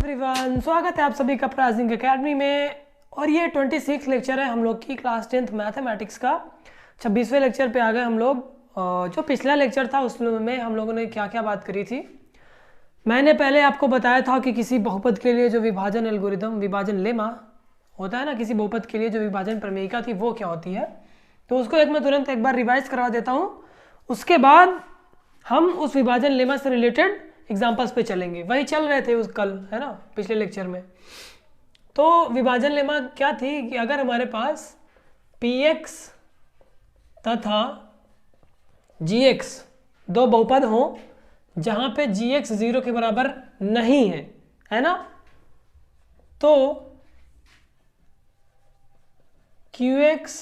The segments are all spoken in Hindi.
एवरीवन, स्वागत है आप सभी का प्राइजिंग एकेडमी में। और ये 26 लेक्चर है हम लोग की क्लास 10th मैथमेटिक्स का। 26वें लेक्चर पे आ गए हम लोग। जो पिछला लेक्चर था उसमें हम लोगों ने क्या क्या बात करी थी। मैंने पहले आपको बताया था कि किसी बहुपद के लिए जो विभाजन एल्गोरिदम, विभाजन लेमा होता है ना, किसी बहुपद के लिए जो विभाजन प्रमेयिका थी वो क्या होती है। तो उसको मैं तुरंत एक बार रिवाइज करवा देता हूँ। उसके बाद हम उस विभाजन लेमा से रिलेटेड एग्जाम्पल्स पे चलेंगे। वही चल रहे थे उस कल, है ना, पिछले लेक्चर में। तो विभाजन लेमा क्या थी कि अगर हमारे पास px तथा gx दो बहुपद हो जहां पे gx 0 के बराबर नहीं है ना, तो qx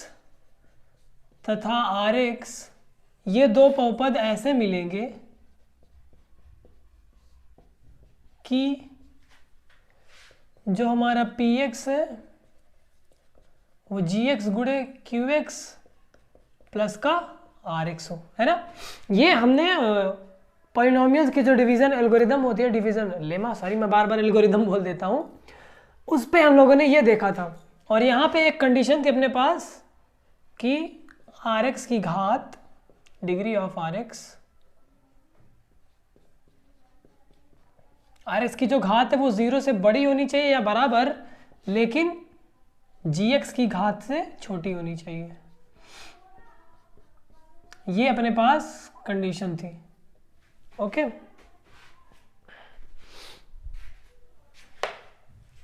तथा rx ये दो बहुपद ऐसे मिलेंगे कि जो हमारा px है वो gx गुणे qx प्लस का rx हो, है ना। ये हमने पॉलिनोमियल्स की जो डिवीजन एल्गोरिदम होती है, डिवीजन लेमा, सॉरी मैं बार बार एल्गोरिदम बोल देता हूँ, उस पे हम लोगों ने ये देखा था। और यहाँ पे एक कंडीशन थी अपने पास कि rx की घात, डिग्री ऑफ rx की जो घात है वो 0 से बड़ी होनी चाहिए या बराबर, लेकिन gx की घात से छोटी होनी चाहिए। ये अपने पास कंडीशन थी। ओके,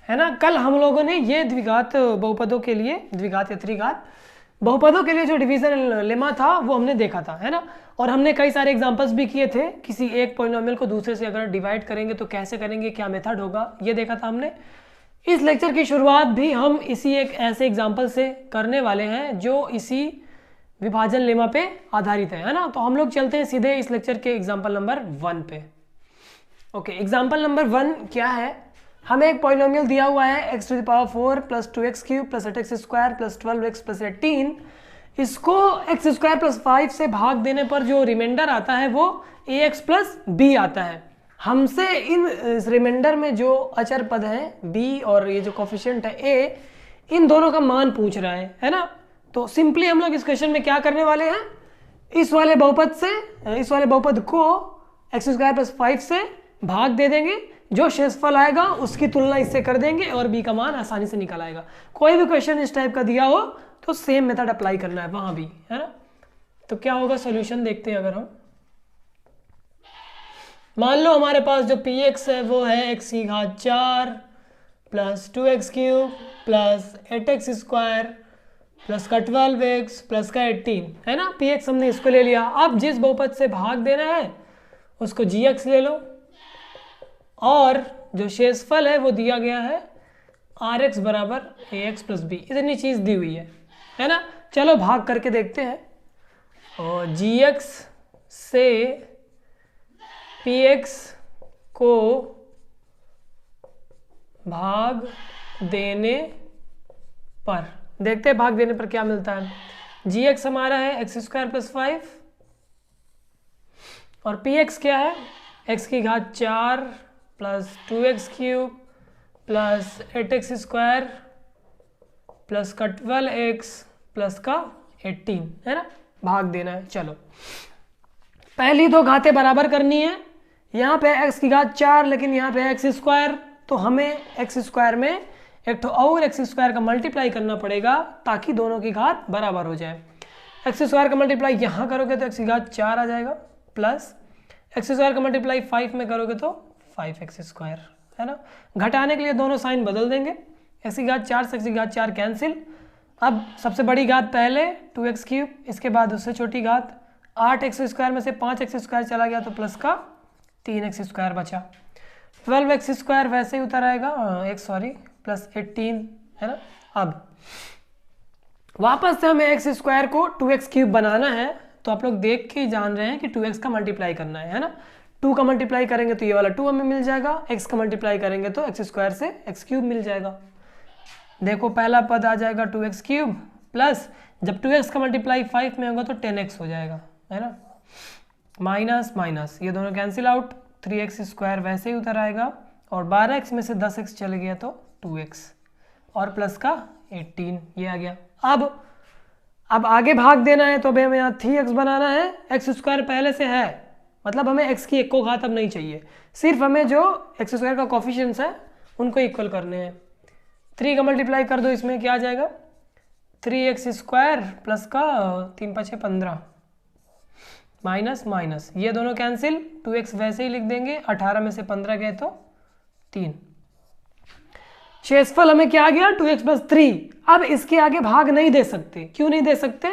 है ना। कल हम लोगों ने ये द्विघात बहुपदों के लिए, द्विघात या त्रिघात बहुपदों के लिए जो डिवीजन लेमा था वो हमने देखा था, है ना। और हमने कई सारे एग्जांपल्स भी किए थे। किसी एक पॉलिनोमियल को दूसरे से अगर डिवाइड करेंगे तो कैसे करेंगे, क्या मेथड होगा, ये देखा था हमने। इस लेक्चर की शुरुआत भी हम इसी एक ऐसे एग्जांपल से करने वाले हैं जो इसी विभाजन लेमा पे आधारित है ना। तो हम लोग चलते हैं सीधे इस लेक्चर के एग्जाम्पल नंबर 1 पे। ओके, एग्जाम्पल नंबर 1 क्या है। हमें एक पॉलिनोमियल दिया हुआ है x⁴ plus 2x³ plus 8x² plus 12x plus 18। इसको x² प्लस 5 से भाग देने पर जो रिमाइंडर आता है वो ax प्लस b आता है। हमसे इन रिमाइंडर में जो अचर पद हैं b और ये जो कोफिशिएंट है a, इन दोनों का मान पूछ रहा है ना। तो सिंपली हम लोग इस क्वेश्चन में क्या करने वाले हैं, इस वाले बहुपद को x² प्लस 5 से भाग दे देंगे, जो शेषफल आएगा उसकी तुलना इससे कर देंगे और b का मान आसानी से निकल आएगा। कोई भी क्वेश्चन इस टाइप का दिया हो तो सेम मेथड अप्लाई करना है वहां भी, है ना। तो क्या होगा सॉल्यूशन देखते हैं। अगर हम मान लो हमारे पास जो px है वो है x⁴ plus 2x³ plus 8x² plus का 12x प्लस का 18, है ना। px हमने इसको ले लिया। अब जिस बहुपद से भाग देना है उसको gx ले लो, और जो शेषफल है वो दिया गया है rx बराबर ax प्लस b, इतनी चीज दी हुई है ना। चलो भाग करके देखते हैं। और gx से px को भाग देने पर देखते हैं भाग देने पर क्या मिलता है। gx हमारा है x² प्लस 5 और px क्या है x⁴ plus 2x³ plus 8x² plus का 12x प्लस का 18, है ना। भाग देना है। चलो पहली दो घातें बराबर करनी है। यहाँ पे x⁴ लेकिन यहाँ पे x², तो हमें x² में एक तो और x² का मल्टीप्लाई करना पड़ेगा ताकि दोनों की घात बराबर हो जाए। x² का मल्टीप्लाई यहाँ करोगे तो x⁴ आ जाएगा, प्लस x² का मल्टीप्लाई 5 में करोगे तो 5x², है ना। घटाने के लिए दोनों साइन बदल देंगे, x⁴ से x⁴ कैंसिल। अब सबसे बड़ी घात पहले 2x³, इसके बाद उससे छोटी घात 8x² में से 5x² चला गया तो प्लस का 3x² बचा। 12x² वैसे ही उतर आएगा, प्लस 18, है ना। अब वापस से हमें x² को 2x³ बनाना है, तो आप लोग देख के जान रहे हैं कि 2x का मल्टीप्लाई करना है ना। 2 का मल्टीप्लाई करेंगे तो ये वाला 2 हमें मिल जाएगा, x का मल्टीप्लाई करेंगे तो x² से x³ मिल जाएगा। देखो पहला पद आ जाएगा 2x³ प्लस जब 2x का मल्टीप्लाई 5 में होगा तो 10x हो जाएगा, है ना। माइनस माइनस ये दोनों कैंसिल आउट, 3x² वैसे ही उतर आएगा और 12x में से 10x चले गया तो 2x और प्लस का 18 ये आ गया। अब आगे भाग देना है तो अभी हमें यहाँ 3x बनाना है, एक्स स्क्वायर पहले से है, मतलब हमें x की एक को घात अब नहीं चाहिए, सिर्फ हमें जो एक्स स्क्वायर का कोफिशिएंट्स है उनको इक्वल करने हैं। 3 का मल्टीप्लाई कर दो, इसमें क्या आ जाएगा 3x स्क्वायर प्लस का 3 5 15 माइनस माइनस ये दोनों कैंसिल, 2x वैसे ही लिख देंगे, 18 में से 15 गए तो 3। शेषफल हमें क्या आ गया 2x प्लस 3। अब इसके आगे भाग नहीं दे सकते, क्यों नहीं दे सकते,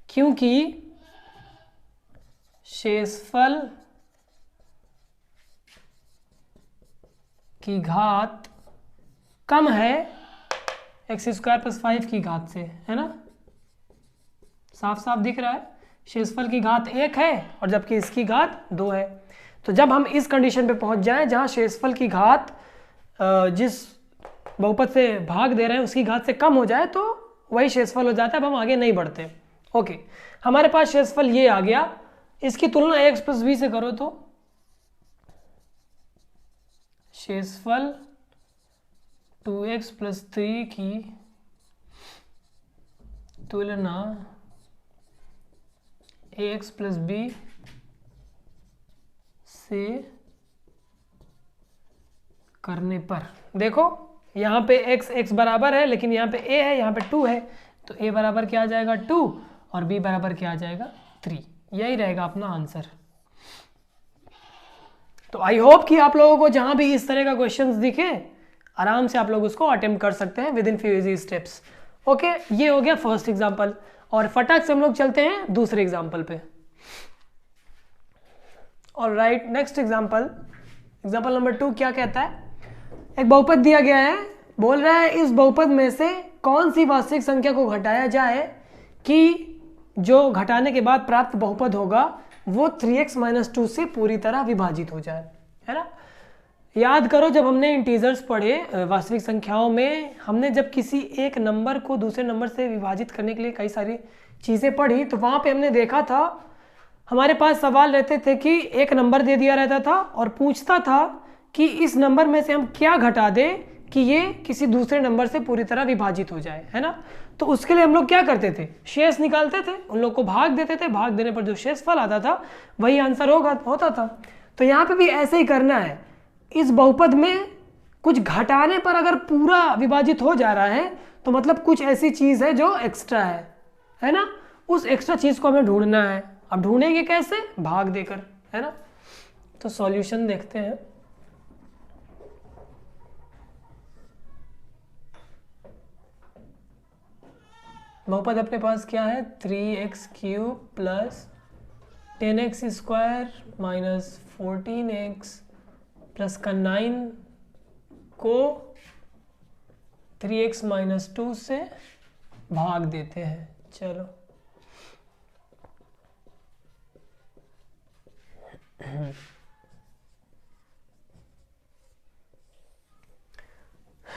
क्योंकि शेषफल की घात कम है एक्स स्क्वायर प्लस 5 की घात से, है ना, साफ साफ दिख रहा है। शेषफल की घात 1 है और जबकि इसकी घात 2 है। तो जब हम इस कंडीशन पे पहुंच जाएं जहां शेषफल की घात जिस बहुपद से भाग दे रहे हैं उसकी घात से कम हो जाए तो वही शेषफल हो जाता है, अब हम आगे नहीं बढ़ते। ओके, हमारे पास शेषफल ये आ गया, इसकी तुलना ax प्लस b से करो तो शेषफल 2x प्लस 3 की तुलना ax प्लस b से करने पर देखो यहाँ पे x बराबर है, लेकिन यहाँ पे a है, यहाँ पे 2 है, तो a बराबर क्या आ जाएगा 2 और b बराबर क्या आ जाएगा 3। यही रहेगा अपना आंसर। तो आई होप कि आप लोगों को जहां भी इस तरह का क्वेश्चंस दिखे आराम से आप लोग उसको अटेम्प्ट कर सकते हैं with in few easy steps. Okay, ये हो गया फर्स्ट एग्जाम्पल और फटाक से हम लोग चलते हैं दूसरे एग्जाम्पल पे। ऑलराइट, नेक्स्ट एग्जाम्पल नंबर 2 क्या कहता है, एक बहुपद दिया गया है, बोल रहा है इस बहुपद में से कौन सी वास्तविक संख्या को घटाया जाए कि जो घटाने के बाद प्राप्त बहुपद होगा वो 3x - 2 से पूरी तरह विभाजित हो जाए, है ना। याद करो जब हमने इंटीजर्स पढ़े वास्तविक संख्याओं में, हमने जब किसी एक नंबर को दूसरे नंबर से विभाजित करने के लिए कई सारी चीज़ें पढ़ी, तो वहाँ पे हमने देखा था हमारे पास सवाल रहते थे कि एक नंबर दे दिया रहता था और पूछता था कि इस नंबर में से हम क्या घटा दें कि ये किसी दूसरे नंबर से पूरी तरह विभाजित हो जाए, है ना। तो उसके लिए हम लोग क्या करते थे, शेष निकालते थे, उन लोग को भाग देते थे, भाग देने पर जो शेषफल आता था वही आंसर होता था। तो यहाँ पे भी ऐसे ही करना है, इस बहुपद में कुछ घटाने पर अगर पूरा विभाजित हो जा रहा है तो मतलब कुछ ऐसी चीज़ है जो एक्स्ट्रा है ना, उस एक्स्ट्रा चीज़ को हमें ढूंढना है। अब ढूंढेंगे कैसे, भाग देकर, है ना। तो सॉल्यूशन देखते हैं। बहुपद अपने पास क्या है 3x³ plus 10x square minus 14x plus का 9 को 3x - 2 से भाग देते हैं। चलो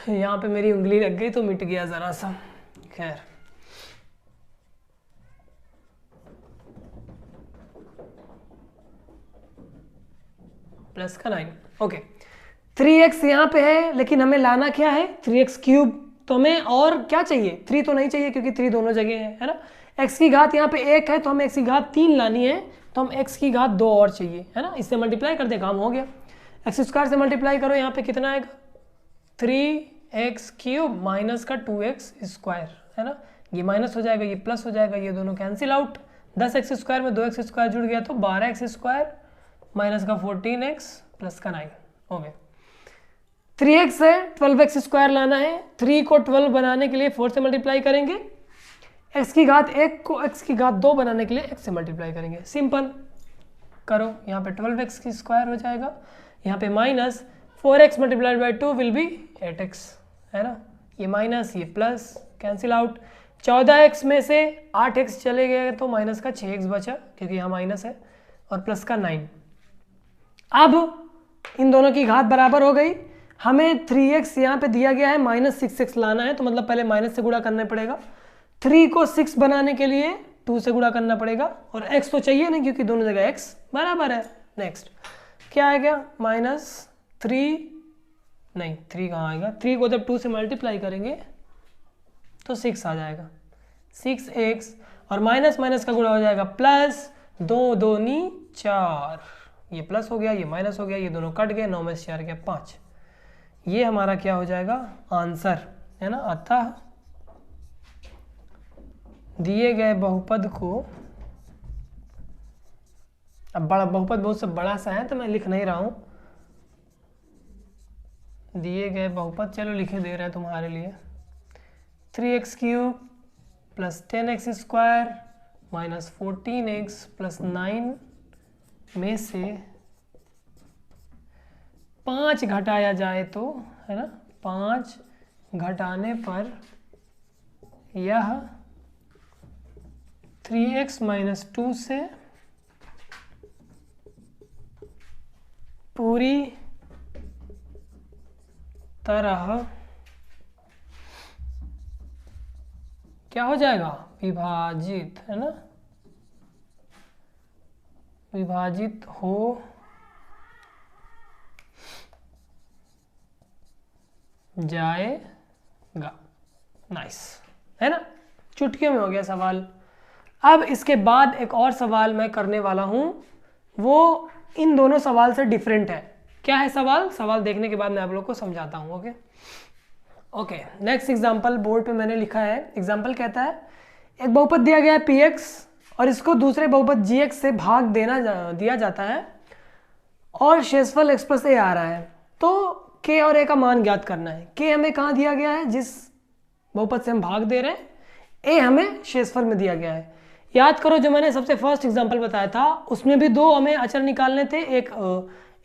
यहाँ पे मेरी उंगली लग गई तो मिट गया ज़रा सा, खैर। प्लस का 9, ओके। 3x यहाँ पे है लेकिन हमें लाना क्या है 3x³, तो हमें और क्या चाहिए, 3 तो नहीं चाहिए क्योंकि 3 दोनों जगह है ना। x की घात यहाँ पे 1 है तो हमें x की घात 3 लानी है, तो हम x की घात 2 और चाहिए, है ना। इससे मल्टीप्लाई कर दे, काम हो गया। x² से मल्टीप्लाई करो, यहाँ पे कितना आएगा 3x³ माइनस का 2x², है ना। ये माइनस हो जाएगा, ये प्लस हो जाएगा, ये दोनों कैंसिल आउट। 10x² में 2x² जुड़ गया तो 12x² माइनस का 14x प्लस का 9 हो गया। 3x है 12x² लाना है, 3 को 12 बनाने के लिए 4 से मल्टीप्लाई करेंगे, x की घात 1 को x की घात 2 बनाने के लिए x से मल्टीप्लाई करेंगे। सिंपल करो, यहाँ पे 12x² हो जाएगा, यहाँ पे minus 4x multiplied by 2 will be 8x, है ना। ये माइनस ये प्लस कैंसिल आउट। 14x में से 8x चले गए तो माइनस का 6x बचा क्योंकि यहाँ माइनस है, और प्लस का 9। अब इन दोनों की घात बराबर हो गई। हमें 3x यहाँ पे दिया गया है, -6x लाना है, तो मतलब पहले माइनस से गुणा करना पड़ेगा। 3 को 6 बनाने के लिए 2 से गुणा करना पड़ेगा, और x तो चाहिए नहीं क्योंकि दोनों जगह x बराबर है। नेक्स्ट क्या आ गया, -3 नहीं 3 कहाँ आएगा, 3 को जब 2 से मल्टीप्लाई करेंगे तो 6 आ जाएगा, 6x और माइनस माइनस का गुणा हो जाएगा प्लस, 2 दूनी 4, ये प्लस हो गया ये माइनस हो गया, ये दोनों कट गए, 9 में से 4 गया 5। ये हमारा क्या हो जाएगा आंसर है ना। अतः दिए गए बहुपद को, अब बड़ा बहुपद बहुत सा बड़ा सा है तो मैं लिख नहीं रहा हूं, दिए गए बहुपद चलो लिखे दे रहे हैं तुम्हारे लिए, 3x³ plus 10x² minus 14x plus 9 में से 5 घटाया जाए तो है ना, 5 घटाने पर यह 3x माइनस 2 से पूरी तरह क्या हो जाएगा विभाजित, है ना, विभाजित हो जाएगा। नाइस है ना, चुटकियों में हो गया सवाल। अब इसके बाद एक और सवाल मैं करने वाला हूं, वो इन दोनों सवाल से डिफरेंट है। क्या है सवाल, सवाल देखने के बाद मैं आप लोग को समझाता हूं। ओके नेक्स्ट एग्जांपल बोर्ड पे मैंने लिखा है। एग्जांपल कहता है एक बहुपद दिया गया है px और इसको दूसरे बहुपद gx से भाग दिया जाता है और शेषफल x प्लस a आ रहा है, तो k और a का मान ज्ञात करना है। k हमें कहाँ दिया गया है, जिस बहुपद से हम भाग दे रहे हैं, a हमें शेषफल में दिया गया है। याद करो जो मैंने सबसे फर्स्ट एग्जांपल बताया था उसमें भी 2 हमें अचर निकालने थे, एक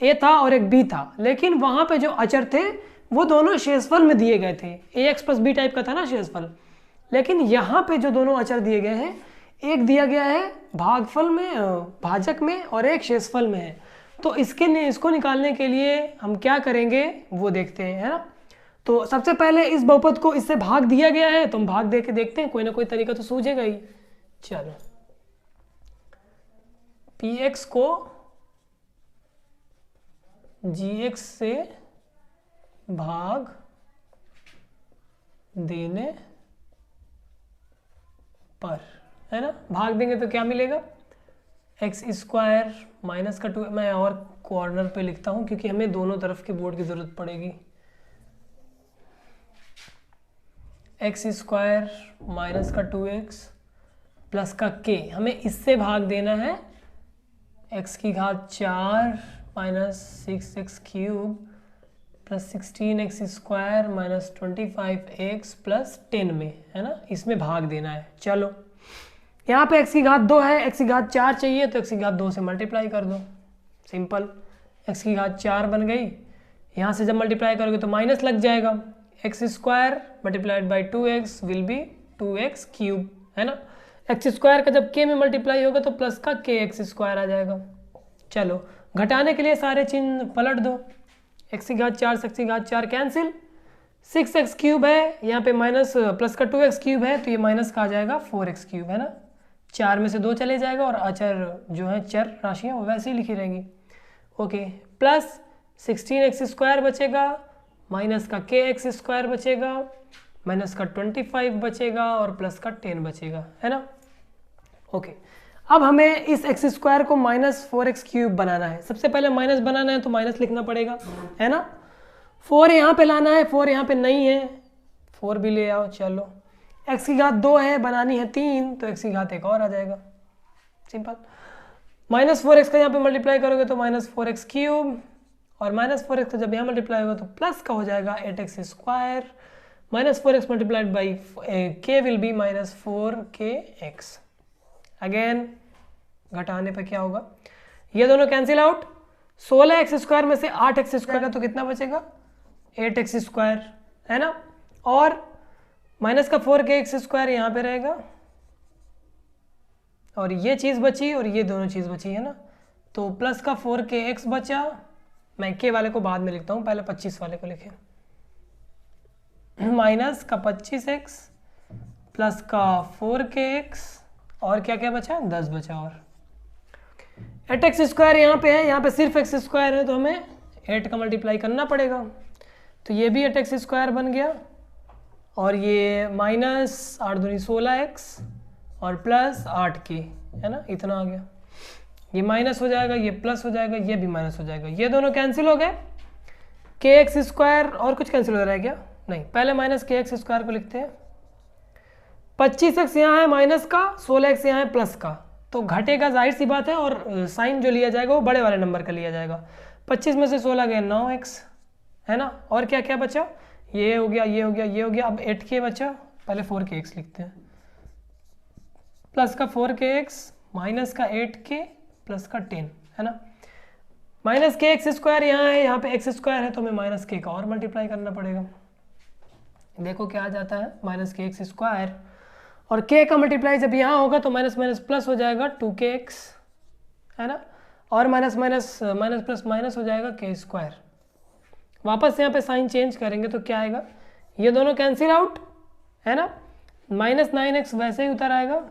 a था और एक b था, लेकिन वहां पे जो अचर थे वो दोनों शेषफल में दिए गए थे, ax प्लस b टाइप का था ना शेषफल। लेकिन यहाँ पे जो दोनों अचर दिए गए हैं, एक दिया गया है भागफल में, भाजक में, और एक शेषफल में है। तो इसको निकालने के लिए हम क्या करेंगे वो देखते हैं, है ना। तो सबसे पहले इस बहुपद को इससे भाग दिया गया है तो हम भाग दे के देखते हैं, कोई ना कोई तरीका तो सूझेगा ही। चलो px को gx से भाग देने पर, है ना, भाग देंगे तो क्या मिलेगा, x² माइनस का 2, मैं और कॉर्नर पे लिखता हूं क्योंकि हमें दोनों तरफ के बोर्ड की जरूरत पड़ेगी। x² माइनस का 2x प्लस का k, हमें इससे भाग देना है x⁴ minus 6x³ plus 16x² minus 25x plus 10 में, है ना, इसमें भाग देना है। चलो यहाँ पे x⁴ है, x⁴ चाहिए तो x⁴ से मल्टीप्लाई कर दो, सिंपल, x⁴ बन गई। यहाँ से जब मल्टीप्लाई करोगे तो माइनस लग जाएगा, x² multiplied by 2x will be 2x³, है ना। x² का जब k में मल्टीप्लाई होगा तो प्लस का kx² आ जाएगा। चलो घटाने के लिए सारे चिन्ह पलट दो, x⁴ से x⁴ कैंसिल, 6x³ है, यहाँ पे माइनस प्लस का 2x³ है तो ये माइनस का आ जाएगा 4x³, है ना। 4 में से 2 चले जाएगा और अचर जो है चर राशियाँ वो वैसे ही लिखी रहेंगी। ओके प्लस 16x² बचेगा, माइनस का kx² बचेगा, माइनस का 25 बचेगा और प्लस का 10 बचेगा, है ना। ओके अब हमें इस x² को माइनस 4x³ बनाना है। सबसे पहले माइनस बनाना है तो माइनस लिखना पड़ेगा, है ना। 4 यहाँ पे लाना है, 4 यहाँ पे नहीं है, 4 भी ले आओ। चलो x⁴ है, बनानी है 3 तो x⁴ एक और आ जाएगा, सिंपल। माइनस 4x का यहाँ पे मल्टीप्लाई करोगे तो माइनस 4x³ और माइनस 4x का जब यहाँ मल्टीप्लाई होगा तो प्लस का हो जाएगा 8x², minus 4x multiplied by k will be minus 4kx। Again घटाने पर क्या होगा, ये दोनों कैंसिल आउट, 16x² में से 8x² का तो कितना बचेगा 8x², है ना। और माइनस का 4kx² यहाँ पे रहेगा और ये चीज़ बची और ये दोनों चीज़ बची, है ना। तो प्लस का 4kx बचा, मैं k वाले को बाद में लिखता हूँ, पहले 25 वाले को लिखे, माइनस का 25x प्लस का 4kx और क्या क्या बचा 10 बचा, और 8x² यहाँ पे है, यहाँ पे सिर्फ x² है तो हमें 8 का मल्टीप्लाई करना पड़ेगा। तो ये भी 8x स्क्वायर बन गया, और ये माइनस 8 दूनी 16x और प्लस 8k, है ना, इतना आ गया। ये माइनस हो जाएगा, ये प्लस हो जाएगा, ये भी माइनस हो जाएगा, ये दोनों कैंसिल हो गए। kx स्क्वायर और कुछ कैंसिल हो रहा है क्या? नहीं, पहले माइनस kx स्क्वायर को लिखते हैं। 25x यहाँ है माइनस का, 16x यहाँ है प्लस का, तो घटेगा, जाहिर सी बात है, और साइन जो लिया जाएगा वो बड़े वाले नंबर का लिया जाएगा। 25 में से 16 गए 9x, है ना, और क्या क्या बचा, ये हो गया, ये हो गया, ये हो गया, अब 8k बचा, पहले 4kx लिखते हैं, प्लस का 4kx माइनस का 8k प्लस का 10, है ना। माइनस kx स्क्वायर यहाँ है, यहाँ पे x स्क्वायर है, तो हमें माइनस k का और मल्टीप्लाई करना पड़ेगा। देखो क्या आ जाता है, माइनस kx स्क्वायर, और k का मल्टीप्लाई जब यहाँ होगा तो माइनस माइनस प्लस हो जाएगा 2kx, है ना, और minus minus minus plus minus हो जाएगा k स्क्वायर। वापस यहाँ पे साइन चेंज करेंगे तो क्या आएगा, ये दोनों कैंसिल आउट, है ना, माइनस 9x वैसे ही उतर आएगा,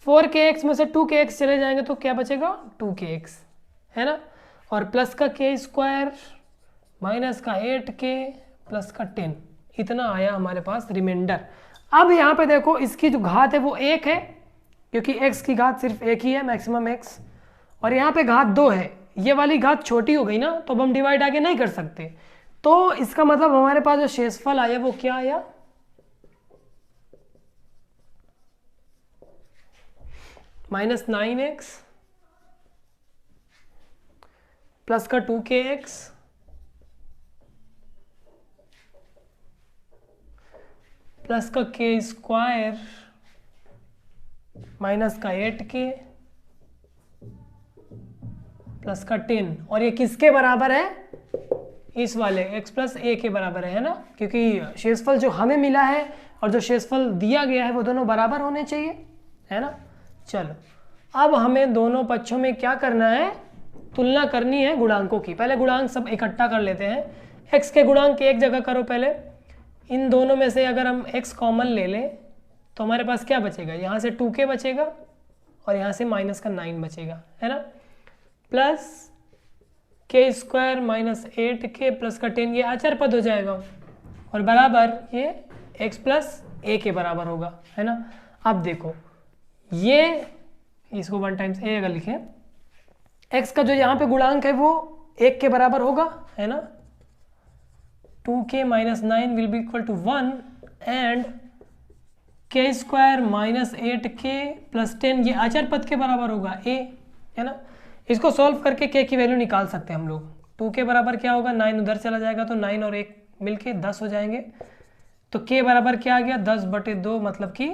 4kx में से 2kx चले जाएंगे तो क्या बचेगा, 2kx, है ना, और प्लस का k स्क्वायर माइनस का 8k प्लस का 10, इतना आया हमारे पास रिमाइंडर। अब यहाँ पे देखो इसकी जो घात है वो 1 है, क्योंकि x की घात सिर्फ 1 ही है, मैक्सिमम x, और यहाँ पे घात 2 है, ये वाली घात छोटी हो गई ना, तो अब हम डिवाइड आगे नहीं कर सकते, तो इसका मतलब हमारे पास जो शेषफल आया वो क्या आया, माइनस 9x प्लस का 2kx प्लस का k स्क्वायर माइनस का 8k प्लस का 10, और ये किसके बराबर है, इस वाले x प्लस a के बराबर है ना, क्योंकि शेषफल जो हमें मिला है और जो शेषफल दिया गया है वो दोनों बराबर होने चाहिए, है ना। चलो अब हमें दोनों पक्षों में क्या करना है, तुलना करनी है गुणांकों की। पहले गुणांक सब इकट्ठा कर लेते हैं। x के गुणांक एक जगह करो पहले, इन दोनों में से अगर हम x कॉमन ले लें तो हमारे पास क्या बचेगा, यहाँ से 2k बचेगा और यहाँ से माइनस का 9 बचेगा, है ना, plus k square minus 8k plus का 10, ये अचर पद हो जाएगा, और बराबर ये x प्लस a के बराबर होगा, है ना। अब देखो ये, इसको 1 टाइम्स a अगर लिखें, x का जो यहाँ पे गुणांक है वो 1 के बराबर होगा, है ना, 2k minus 9 will be equal to 1 and k square minus 8k plus 10, ये अचर पद के बराबर होगा a, है ना। इसको सॉल्व करके k की वैल्यू निकाल सकते हैं हम लोग। 2 के बराबर क्या होगा, 9 उधर चला जाएगा तो 9 और 1 मिलके 10 हो जाएंगे, तो k बराबर क्या आ गया, 10/2 मतलब कि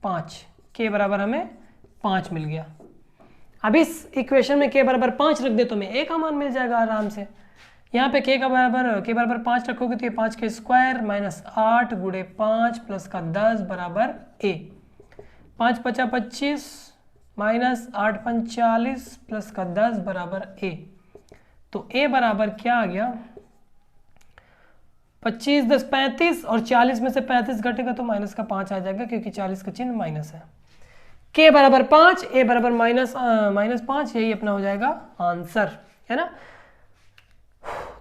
5, k बराबर हमें 5 मिल गया। अब इस इक्वेशन में k बराबर 5 रख दे तो हमें a का मान मिल जाएगा आराम से। यहाँ पे k बराबर 5 रखोगे तो ये 5k स्क्वायर माइनस 8 गुणे 5 प्लस का 10 बराबर a, 5 पचा 25 माइनस 8 पंच 40 प्लस का 10 बराबर a, तो a बराबर क्या आ गया, 25 10 35, और 40 में से 35 घटेगा तो माइनस का 5 आ जाएगा, क्योंकि 40 का चिन्ह माइनस है। k बराबर 5, a बराबर माइनस 5, यही अपना हो जाएगा आंसर, है ना।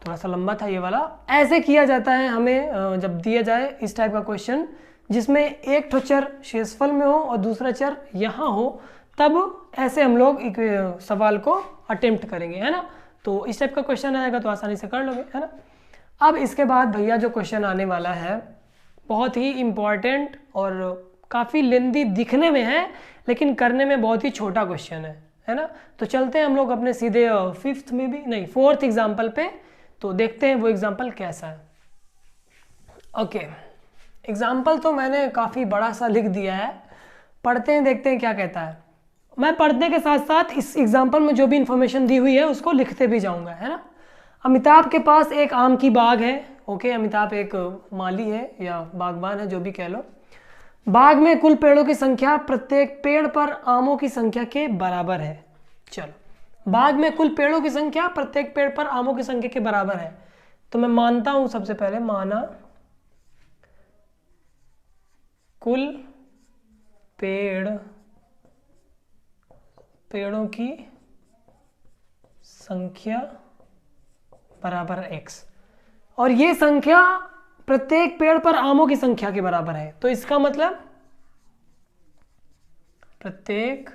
थोड़ा सा लंबा था ये वाला। ऐसे किया जाता है हमें जब दिया जाए इस टाइप का क्वेश्चन जिसमें एक तो चर शेषफल में हो और दूसरा चर यहाँ हो, तब ऐसे हम लोग एक सवाल को अटेम्प्ट करेंगे, है ना। तो इस टाइप का क्वेश्चन आएगा तो आसानी से कर लोगे, है ना। अब इसके बाद भैया जो क्वेश्चन आने वाला है बहुत ही इम्पॉर्टेंट और काफ़ी लेंदी दिखने में है, लेकिन करने में बहुत ही छोटा क्वेश्चन है ना। तो चलते हैं हम लोग अपने सीधे 5th में भी नहीं 4th एग्जाम्पल पे, तो देखते हैं वो एग्जाम्पल कैसा है। ओके, एग्जाम्पल तो मैंने काफ़ी बड़ा सा लिख दिया है, पढ़ते हैं देखते हैं क्या कहता है। मैं पढ़ने के साथ साथ इस एग्जाम्पल में जो भी इंफॉर्मेशन दी हुई है उसको लिखते भी जाऊंगा, है ना। अमिताभ के पास एक आम की बाग है। ओके, अमिताभ एक माली है या बागबान है, जो भी कह लो। बाग में कुल पेड़ों की संख्या प्रत्येक पेड़ पर आमों की संख्या के बराबर है। चलो, बाग में कुल पेड़ों की संख्या प्रत्येक पेड़ पर आमों की संख्या के बराबर है, तो मैं मानता हूं, सबसे पहले माना कुल पेड़ों की संख्या बराबर x। और ये संख्या प्रत्येक पेड़ पर आमों की संख्या के बराबर है। तो इसका मतलब प्रत्येक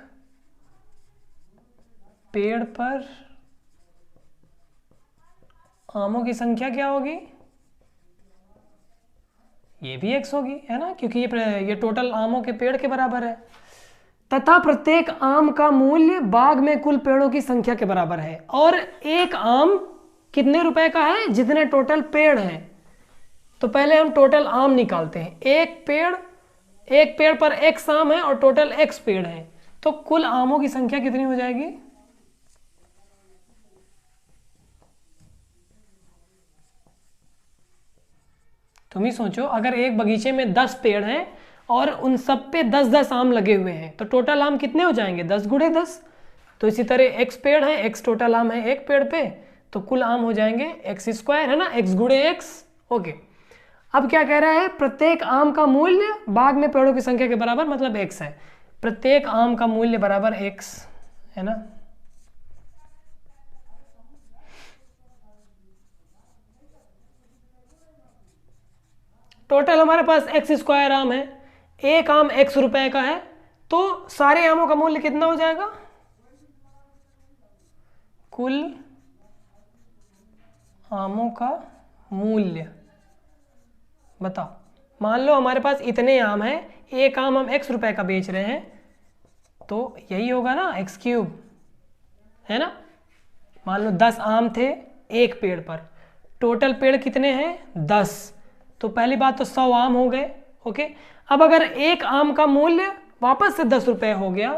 पेड़ पर आमों की संख्या क्या होगी, ये भी x होगी, है ना, क्योंकि ये टोटल आमों के पेड़ के बराबर है। तथा प्रत्येक आम का मूल्य बाग में कुल पेड़ों की संख्या के बराबर है। और एक आम कितने रुपए का है, जितने टोटल पेड़ हैं। तो पहले हम टोटल आम निकालते हैं। एक पेड़ पर x आम है और टोटल x पेड़ हैं, तो कुल आमों की संख्या कितनी हो जाएगी, तुम ही सोचो। अगर एक बगीचे में 10 पेड़ हैं और उन सब पे 10-10 आम लगे हुए हैं, तो टोटल आम कितने हो जाएंगे, 10 गुणे 10। तो इसी तरह x पेड़ है, x टोटल आम है एक पेड़ पे, तो कुल आम हो जाएंगे x², है ना, x गुणे x। ओके, अब क्या कह रहा है, प्रत्येक आम का मूल्य बाग में पेड़ों की संख्या के बराबर, मतलब x है। प्रत्येक आम का मूल्य बराबर x, है ना। टोटल हमारे पास x² आम है, एक आम x रुपए का है, तो सारे आमों का मूल्य कितना हो जाएगा, कुल आमों का मूल्य बताओ। मान लो हमारे पास इतने आम हैं, एक आम हम x रुपए का बेच रहे हैं, तो यही होगा ना x³, है ना। मान लो 10 आम थे एक पेड़ पर, टोटल पेड़ कितने हैं 10, तो पहली बात तो 100 आम हो गए। ओके, अब अगर एक आम का मूल्य वापस से 10 रुपए हो गया,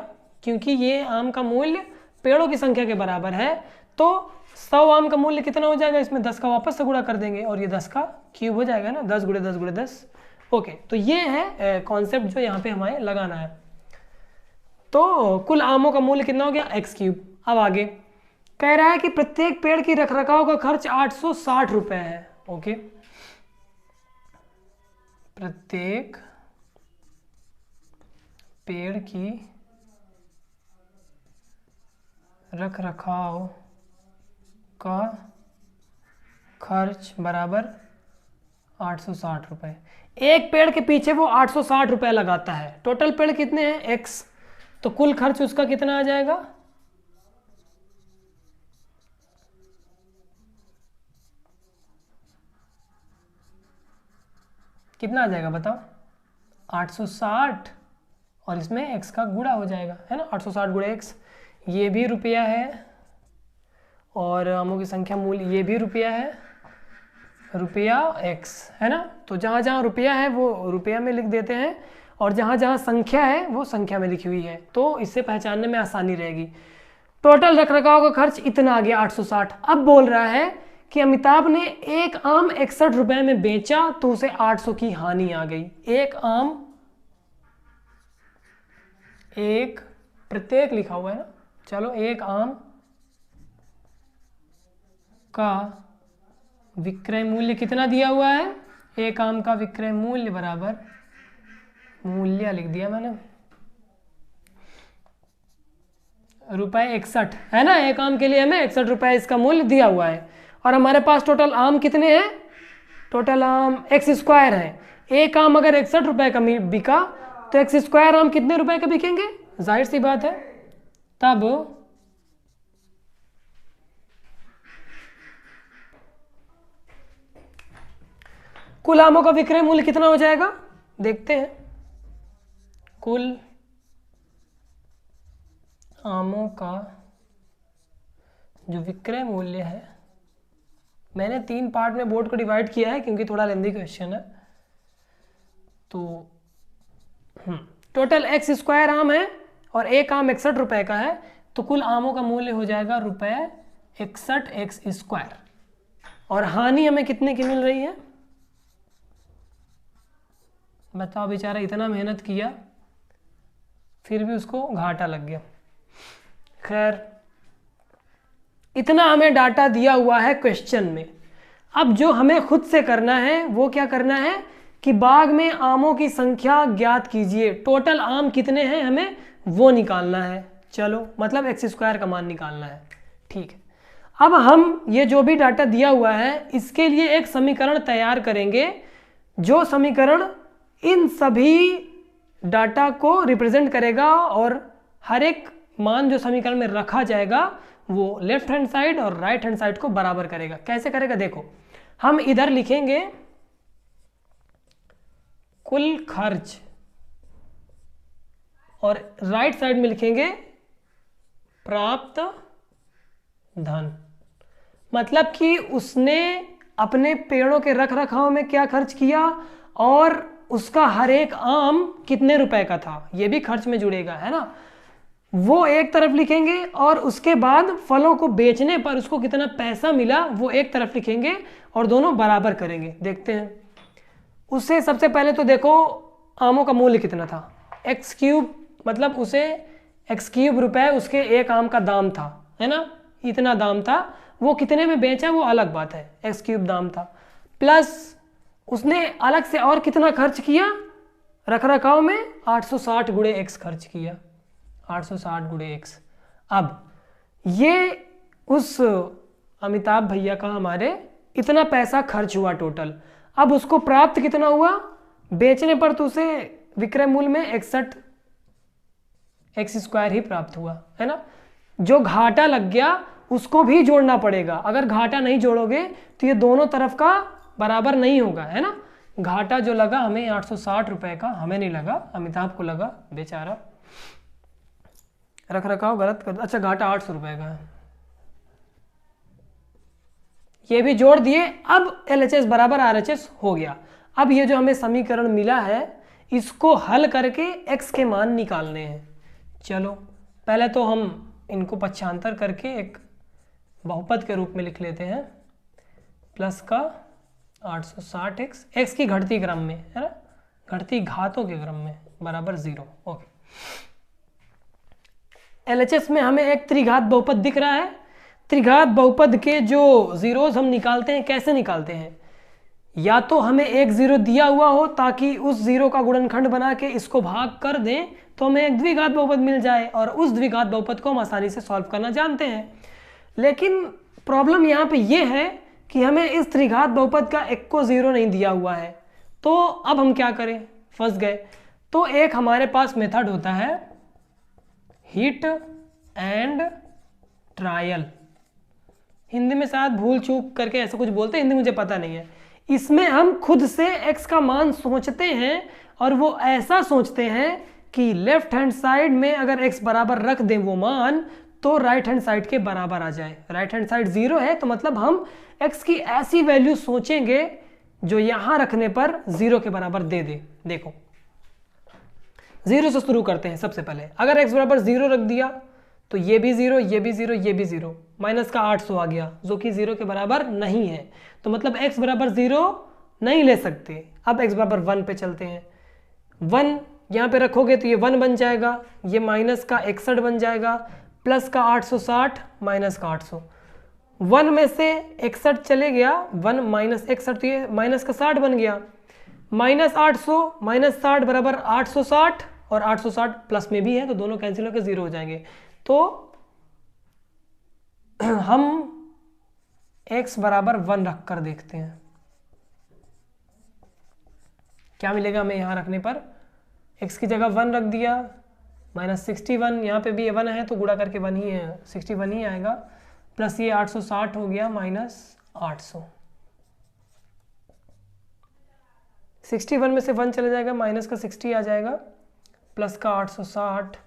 क्योंकि ये आम का मूल्य पेड़ों की संख्या के बराबर है, तो 100 आम का मूल्य कितना हो जाएगा, इसमें 10 का वापस से गुणा कर देंगे और ये 10 का क्यूब हो जाएगा ना, 10 गुणे 10 गुणे 10। ओके, तो ये है कॉन्सेप्ट जो यहाँ पे हमें लगाना है। तो कुल आमों का मूल्य कितना हो गया, x³। अब आगे कह रहा है कि प्रत्येक पेड़ की रखरखाव का खर्च 860 रुपए है। ओके, प्रत्येक पेड़ की रखरखाव का खर्च बराबर 860 रुपए। एक पेड़ के पीछे वो 860 रुपए लगाता है। टोटल पेड़ कितने हैं, x, तो कुल खर्च उसका कितना आ जाएगा, कितना आ जाएगा बताओ, 860, और इसमें x का गुणा हो जाएगा, है ना, 860 गुणे x। ये भी रुपया है और आमों की संख्या मूल्य ये भी रुपया है, रुपया x, है ना। तो जहाँ जहाँ रुपया है वो रुपया में लिख देते हैं और जहाँ जहाँ संख्या है वो संख्या में लिखी हुई है, तो इससे पहचानने में आसानी रहेगी। टोटल रखरखाव का खर्च इतना आ गया 860। अब बोल रहा है कि अमिताभ ने एक आम 61 रुपए में बेचा, तो उसे 800 की हानि आ गई। एक आम, एक प्रत्येक लिखा हुआ है ना, चलो, एक आम का विक्रय मूल्य कितना दिया हुआ है, एक आम का विक्रय मूल्य बराबर, मूल्य लिख दिया मैंने, ₹61, है ना। एक आम के लिए हमें 61 रुपए इसका मूल्य दिया हुआ है, और हमारे पास टोटल आम कितने हैं, टोटल आम x² है। एक आम अगर 61 रुपए का बिका, तो x² आम कितने रुपए का बिकेंगे, जाहिर सी बात है। तब कुल आमों का विक्रय मूल्य कितना हो जाएगा, देखते हैं। कुल आमों का जो विक्रय मूल्य है, मैंने 3 पार्ट में बोर्ड को डिवाइड किया है क्योंकि थोड़ा लेंदी क्वेश्चन है। तो टोटल x² आम है और एक आम 61 रुपए का है, तो कुल आमों का मूल्य हो जाएगा ₹61x²। और हानि हमें कितने की मिल रही है, बताओ। बेचारा इतना मेहनत किया फिर भी उसको घाटा लग गया। खैर, इतना हमें डाटा दिया हुआ है क्वेश्चन में। अब जो हमें खुद से करना है वो क्या करना है कि बाग में आमों की संख्या ज्ञात कीजिए। टोटल आम कितने हैं हमें वो निकालना है। चलो, मतलब x² का मान निकालना है, ठीक है। अब हम ये जो भी डाटा दिया हुआ है इसके लिए एक समीकरण तैयार करेंगे, जो समीकरण इन सभी डाटा को रिप्रेजेंट करेगा और हर एक मान जो समीकरण में रखा जाएगा वो लेफ्ट हैंड साइड और राइट हैंड साइड को बराबर करेगा। कैसे करेगा देखो, हम इधर लिखेंगे कुल खर्च और राइट साइड में लिखेंगे प्राप्त धन। मतलब कि उसने अपने पेड़ों के रख रखाव में क्या खर्च किया और उसका हर एक आम कितने रुपए का था, ये भी खर्च में जुड़ेगा, है ना। वो एक तरफ लिखेंगे और उसके बाद फलों को बेचने पर उसको कितना पैसा मिला वो एक तरफ लिखेंगे और दोनों बराबर करेंगे। देखते हैं। उससे सबसे पहले तो देखो आमों का मूल्य कितना था, एक्स क्यूब, मतलब उसे एक्स क्यूब रुपए उसके एक आम का दाम था, है ना, इतना दाम था। वो कितने में बेचा वो अलग बात है, एक्स क्यूब दाम था, प्लस उसने अलग से और कितना खर्च किया रख रखाव में, 860 गुणे एक्स खर्च किया, 860 गुणे एक्स। अब ये उस अमिताभ भैया का हमारे इतना पैसा खर्च हुआ टोटल। अब उसको प्राप्त कितना हुआ, बेचने पर तो उसे विक्रय मूल्य में 61 एक्स स्क्वायर ही प्राप्त हुआ, है ना। जो घाटा लग गया उसको भी जोड़ना पड़ेगा, अगर घाटा नहीं जोड़ोगे तो ये दोनों तरफ का बराबर नहीं होगा, है ना। घाटा जो लगा हमें 860 रुपए का, हमें नहीं लगा, अमिताभ को लगा, बेचारा रख रखाव गलत कर, अच्छा घाटा 800 रुपए का है, ये भी जोड़ दिए। अब LHS बराबर RHS हो गया। अब ये जो हमें समीकरण मिला है इसको हल करके x के मान निकालने हैं। चलो पहले तो हम इनको पक्षांतर करके एक बहुपद के रूप में लिख लेते हैं, प्लस का 860x, x की घटती क्रम में, है ना, घटती घातों के क्रम में, बराबर 0। ओके, LHS में हमें एक त्रिघात बहुपद दिख रहा है। त्रिघात बहुपद के जो जीरोज हम निकालते हैं, कैसे निकालते हैं, या तो हमें एक जीरो दिया हुआ हो ताकि उस जीरो का गुणनखंड बना के इसको भाग कर दें तो हमें एक द्विघात बहुपद मिल जाए और उस द्विघात बहुपद को हम आसानी से सॉल्व करना जानते हैं। लेकिन प्रॉब्लम यहाँ पे ये है कि हमें इस त्रिघात बहुपद का एक को जीरो नहीं दिया हुआ है, तो अब हम क्या करें, फंस गए। तो एक हमारे पास मेथड होता है हिट एंड ट्रायल, हिंदी में शायद भूल चूक करके ऐसा कुछ बोलते हैं, हिंदी मुझे पता नहीं है। इसमें हम खुद से x का मान सोचते हैं और वो ऐसा सोचते हैं कि लेफ्ट हैंड साइड में अगर x बराबर रख दें वो मान तो राइट हैंड साइड के बराबर आ जाए। राइट हैंड साइड 0 है तो मतलब हम x की ऐसी वैल्यू सोचेंगे जो यहां रखने पर 0 के बराबर दे दे। देखो 0 से शुरू करते हैं। सबसे पहले अगर x बराबर 0 रख दिया तो ये भी 0, ये भी 0, ये भी 0, माइनस का 800 आ गया जो कि 0 के बराबर नहीं है, तो मतलब x बराबर 0 नहीं ले सकते। अब x बराबर 1 पे चलते हैं। 1 यहाँ पे रखोगे तो ये 1 बन जाएगा, ये माइनस का 61 बन जाएगा, प्लस का 860 माइनस का 800। 1 में से 61 चले गया, 1 माइनस 61 तो ये माइनस का 60 बन गया, माइनस 800 माइनस 60 बराबर 860 और 860 प्लस में भी है तो दोनों कैंसिल होकर 0 हो जाएंगे। तो हम x बराबर 1 रख कर देखते हैं क्या मिलेगा हमें। यहां रखने पर x की जगह 1 रख दिया, माइनस 61, यहाँ पे भी 1 है तो गुणा करके 1 ही है, 61 ही आएगा, प्लस ये 860 हो गया माइनस 800। 61 में से 1 चले जाएगा, माइनस का 60 आ जाएगा, प्लस का 860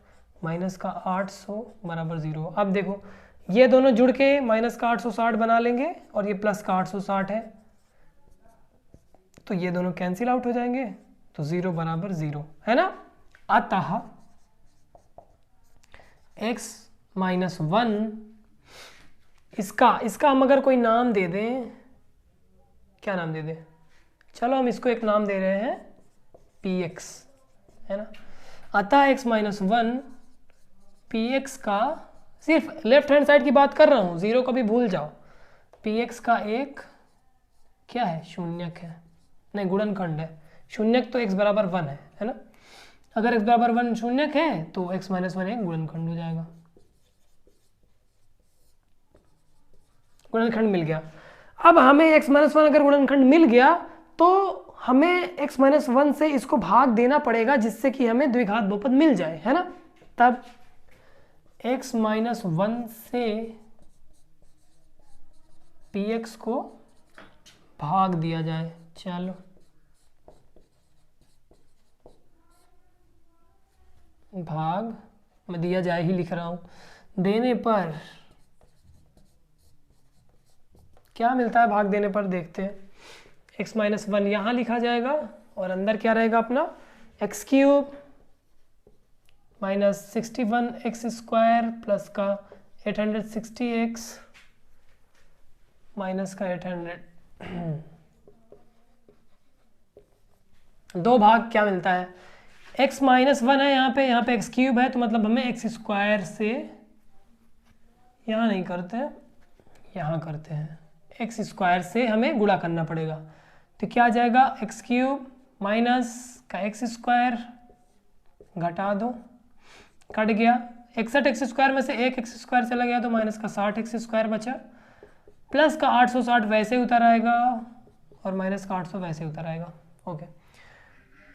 माइनस का 800 बराबर 0। अब देखो ये दोनों जुड़ के माइनस का 860 बना लेंगे और ये प्लस का 860 है तो ये दोनों कैंसिल आउट हो जाएंगे तो 0 बराबर 0, है ना। अतः x माइनस 1 इसका हम अगर कोई नाम दे दें, क्या नाम दे दें, चलो हम इसको एक नाम दे रहे हैं px, है ना। अतः x माइनस 1 px का, सिर्फ लेफ्ट हैंड साइड की बात कर रहा हूँ, 0 का भी भूल जाओ, px का एक क्या है, शून्यक है, नहीं गुणनखंड है। शून्यक तो x बराबर 1 है ना। अगर x बराबर 1 शून्यक है तो x माइनस 1 एक गुणनखंड हो जाएगा। गुणनखंड मिल गया। अब हमें x माइनस वन अगर गुणनखंड मिल गया तो हमें x माइनस वन से इसको भाग देना पड़ेगा जिससे कि हमें द्विघात बहुपद मिल जाए, है ना। तब x माइनस वन से px को भाग दिया जाए। चलो भाग मैं दिया जाए ही लिख रहा हूँ। देने पर क्या मिलता है, भाग देने पर देखते हैं। x माइनस वन यहाँ लिखा जाएगा और अंदर क्या रहेगा अपना x cube minus 61x square plus का 860x माइनस का 800। दो भाग क्या मिलता है, x माइनस वन है यहाँ पे x क्यूब है, तो मतलब हमें x स्क्वायर से यहाँ नहीं करते हैं, यहाँ करते हैं, x स्क्वायर से हमें गुणा करना पड़ेगा। तो क्या आ जाएगा, एक्स क्यूब माइनस का एक्स स्क्वायर, घटा दो, कट गया। 61x स्क्वायर में से एक एक्स स्क्वायर चला गया तो माइनस का 60x स्क्वायर बचा, प्लस का 860 वैसे उतर आएगा और माइनस का 800 वैसे उतर आएगा। ओके,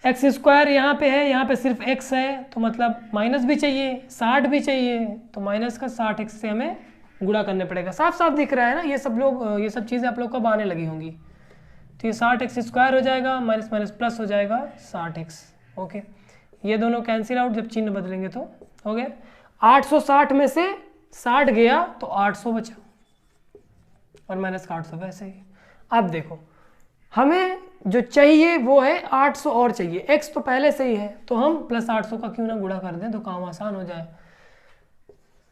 एक्स स्क्वायर यहाँ पे है, यहाँ पे सिर्फ x है तो मतलब माइनस भी चाहिए, 60 भी चाहिए, तो माइनस का 60x से हमें गुणा करने पड़ेगा। साफ साफ दिख रहा है ना, ये सब चीज़ें आप लोग कब आने लगी होंगी। तो ये 60x स्क्वायर हो जाएगा, माइनस माइनस प्लस हो जाएगा 60x। ओके, ये दोनों कैंसिल आउट, जब चिन्ह बदलेंगे तो हो गया। 860 में से 60 गया तो 800 बचा और माइनस का 800 वैसे ही। अब देखो हमें जो चाहिए वो है 800 और चाहिए, x तो पहले से ही है तो हम प्लस 800 का क्यों ना गुणा कर दें तो काम आसान हो जाए।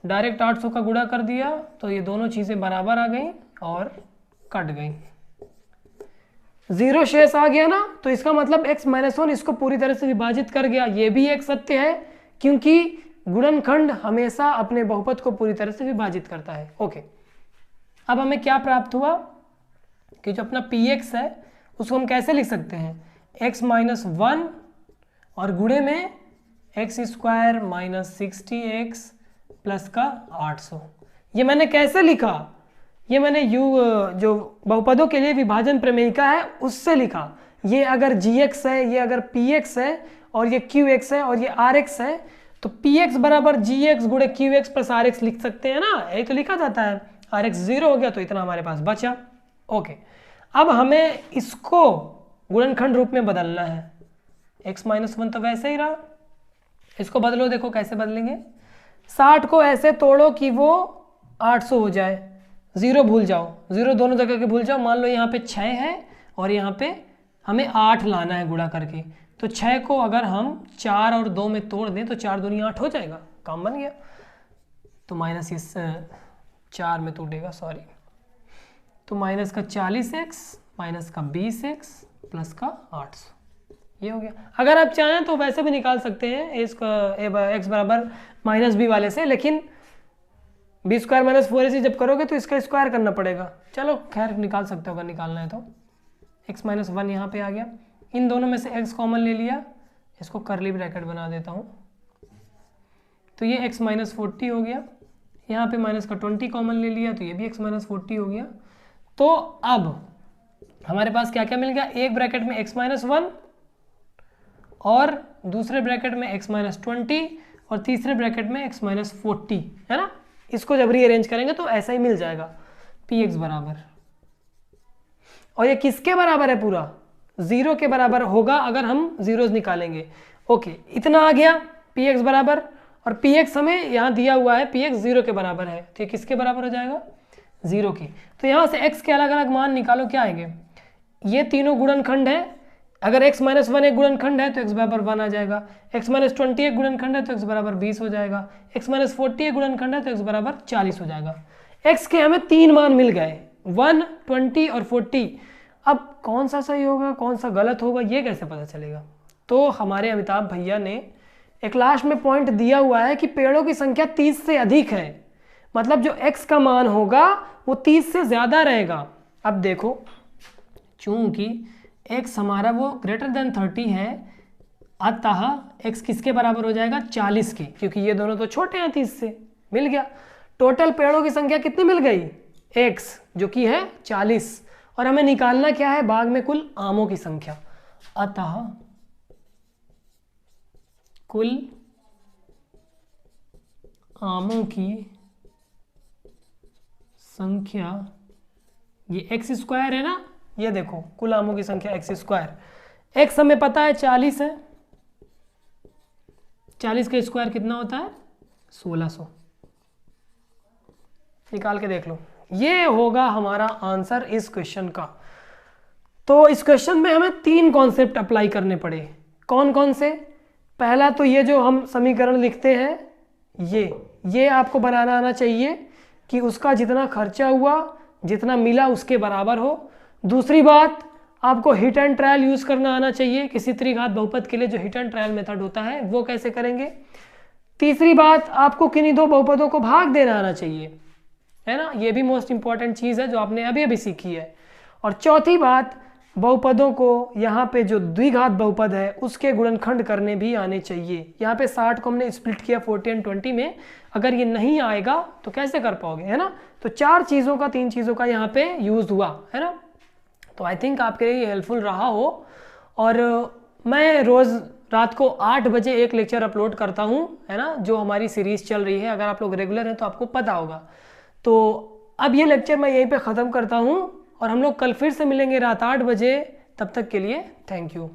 डायरेक्ट 800 का गुणा कर दिया तो ये दोनों चीज़ें बराबर आ गई और कट गई, 0 शेष आ गया ना, तो इसका मतलब x माइनस वन इसको पूरी तरह से विभाजित कर गया। ये भी एक सत्य है क्योंकि गुणनखंड हमेशा अपने बहुपद को पूरी तरह से विभाजित करता है। ओके, अब हमें क्या प्राप्त हुआ कि जो अपना px है उसको हम कैसे लिख सकते हैं, x माइनस वन और गुणे में x square minus 60x plus का 800। ये मैंने कैसे लिखा, ये मैंने जो बहुपदों के लिए विभाजन प्रमेयिका है उससे लिखा। ये अगर gx है, ये अगर px है और ये qx है और ये rx है तो px बराबर gx गुणे qx प्लस rx लिख सकते हैं ना, यही तो लिखा जाता है। rx 0 हो गया तो इतना हमारे पास बचा। ओके, अब हमें इसको गुणनखंड रूप में बदलना है। x माइनस वन तो वैसे ही रहा, इसको बदलो, देखो कैसे बदलेंगे। 60 को ऐसे तोड़ो कि वो 800 हो जाए, 0 भूल जाओ, 0 दोनों जगह के भूल जाओ। मान लो यहाँ पे 6 है और यहाँ पे हमें 8 लाना है गुणा करके, तो 6 को अगर हम 4 और 2 में तोड़ दें तो 4 दूनी 8 हो जाएगा, काम बन गया। तो माइनस इस 4 में तोड़ेगा, सॉरी, तो माइनस का 40x माइनस का 20x प्लस का 800, ये हो गया। अगर आप चाहें तो वैसे भी निकाल सकते हैं इसका x बराबर माइनस बी वाले से, लेकिन बी स्क्वायर माइनस 4ac जब करोगे तो इसका स्क्वायर करना पड़ेगा। चलो खैर निकाल सकते हो अगर निकालना है तो। x माइनस वन यहाँ पे आ गया, इन दोनों में से x कॉमन ले लिया, इसको करली ब्रैकेट बना देता हूँ, तो ये x माइनस 40 हो गया। यहाँ पे माइनस का 20 कॉमन ले लिया तो ये भी x माइनस 40 हो गया। तो अब हमारे पास क्या क्या मिल गया, एक ब्रैकेट में x माइनस वन और दूसरे ब्रैकेट में x माइनस 20 और तीसरे ब्रैकेट में x माइनस 40, है ना। इसको जब रीअरेंज करेंगे तो ऐसा ही मिल जाएगा px बराबर, और ये किसके बराबर है, पूरा 0 के बराबर होगा अगर हम जीरोस निकालेंगे। ओके, इतना आ गया px बराबर, और px हमें यहाँ दिया हुआ है px 0 के बराबर है, तो ये किसके बराबर हो जाएगा, 0 की। तो यहाँ से x के अलग अलग मान निकालो, क्या आएंगे, ये तीनों गुणनखंड है। अगर x माइनस वन एक गुणनखंड है तो x बराबर 1 आ जाएगा, x माइनस 20 एक गुणनखंड है तो x बराबर 20 हो जाएगा, x माइनस 40 एक गुणनखंड है तो x बराबर 40 हो जाएगा। x के हमें 3 मान मिल गए, 1, 20 और 40। अब कौन सा सही होगा कौन सा गलत होगा ये कैसे पता चलेगा। तो हमारे अमिताभ भैया ने एक लास्ट में पॉइंट दिया हुआ है कि पेड़ों की संख्या 30 से अधिक है, मतलब जो x का मान होगा वो 30 से ज़्यादा रहेगा। अब देखो चूंकि x हमारा वो ग्रेटर देन 30 है, अतः x किसके बराबर हो जाएगा, 40 की, क्योंकि ये दोनों तो छोटे हैं 30 से। मिल गया। टोटल पेड़ों की संख्या कितनी मिल गई, x जो कि है 40 और हमें निकालना क्या है, बाग में कुल आमों की संख्या। अतः कुल आमों की संख्या, ये एक्स स्क्वायर है ना, ये देखो कुल आमों की संख्या एक्स स्क्वायर, एक्स हमें पता है 40 है, 40 का स्क्वायर कितना होता है 1600, निकाल के देख लो। ये होगा हमारा आंसर इस क्वेश्चन का। तो इस क्वेश्चन में हमें 3 कॉन्सेप्ट अप्लाई करने पड़े। कौन कौन से? पहला तो ये जो हम समीकरण लिखते हैं, ये आपको बनाना आना चाहिए कि उसका जितना खर्चा हुआ जितना मिला उसके बराबर हो। दूसरी बात, आपको हिट एंड ट्रायल यूज़ करना आना चाहिए किसी त्रिघात बहुपद के लिए, जो हिट एंड ट्रायल मेथड होता है वो कैसे करेंगे। तीसरी बात, आपको किन्हीं 2 बहुपदों को भाग देना आना चाहिए, है ना, ये भी मोस्ट इंपॉर्टेंट चीज़ है जो आपने अभी अभी सीखी है। और चौथी बात, बहुपदों को यहाँ पे जो द्विघात बहुपद है उसके गुणनखंड करने भी आने चाहिए। यहाँ पे 60 को हमने स्प्लिट किया 40 और 20 में, अगर ये नहीं आएगा तो कैसे कर पाओगे, है ना। तो 3 चीज़ों का यहाँ पे यूज़ हुआ, है ना। तो आई थिंक आपके लिए हेल्पफुल रहा हो। और मैं रोज़ रात को 8 बजे एक लेक्चर अपलोड करता हूँ, है ना, जो हमारी सीरीज़ चल रही है। अगर आप लोग रेगुलर हैं तो आपको पता होगा। तो अब ये लेक्चर मैं यहीं पे ख़त्म करता हूँ और हम लोग कल फिर से मिलेंगे रात 8 बजे। तब तक के लिए थैंक यू।